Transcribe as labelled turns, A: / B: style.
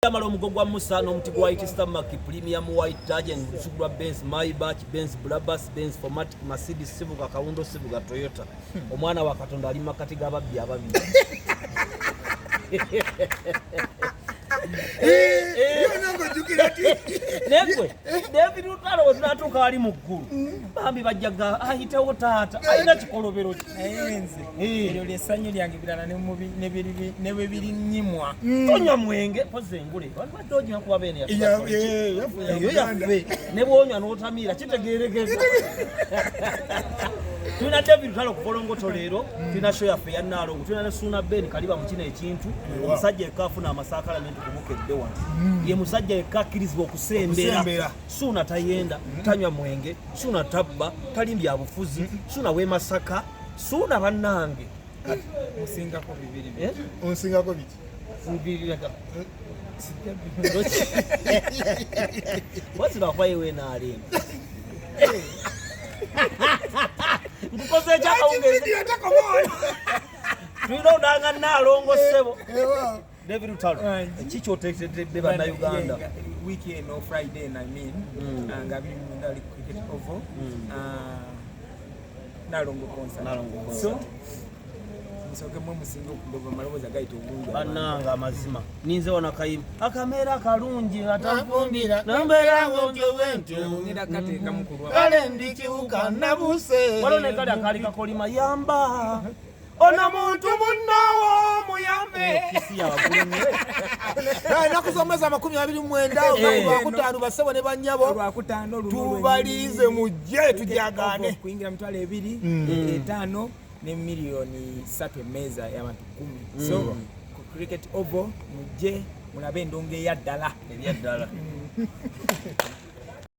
A: Stammer omugogwa Musa n'omuti gwa White Stammer Premium White Target nsugulwa Benz Maybach Benz Brabus Benz Formatic Mercedes Sivuga Kawundo Sivuga Toyota omwana wa Katonda ali makati g'ababbi ababiri Negwe David Lutalo tunatuka ali mu ggulu bambi bajjaga ayitewo taata alina kikolobero
B: ayenze eryo lyessanyu lyange birala ne bwe biri nnyimwa
A: tonywa mwenge poze engule badde ojja kuba bene
B: yafe
A: ne bwonywa n'otamiira kitegeerekeka Tuna David Lutalo kubolongoto leero tuna show yaffe ya Nnalongo tuna ne Ssuuna Ben kaliba mu kino ekintu omusajja ekafuna amasakala mente kumukedde wano ye musajja ekakkirizibwa okusembera Ssuuna tayenda tanywa mwenge Ssuuna tabba talimbya bufuzi Ssuuna we Masaka Ssuuna bannange
B: musingako bibiri
C: onsingako biki
A: sibiriraga what's the way we na ali Mkukoze chaka ungeze Tuilo udanga Nnalongo sebo David Lutalo chicho tekete bana Uganda
B: weekend or Friday I mean ngabi ndali cricket over Nnalongo concert so nsoke mwe musingo kudoba maloboza gaito obungi
A: bananga amazima ninze wana kayima akamera kalungi atafumbira nambera ngonje wente
B: ngira katenga mukulwa
C: kale ndikibuka nabuse
A: walone kali akali kakolima yamba ona muntu munnawo muyambe kisiya wabulunye
C: nakusomeza 29 bakutanu basebo ne banyabo
B: lwakutano
C: tubalize mujje tujagane
B: kuingira mtwale 2 5 ne milioni 3 meza y'abantu 10 so ku cricket over mujje mulabe endonge ya ddala
A: ebya ddala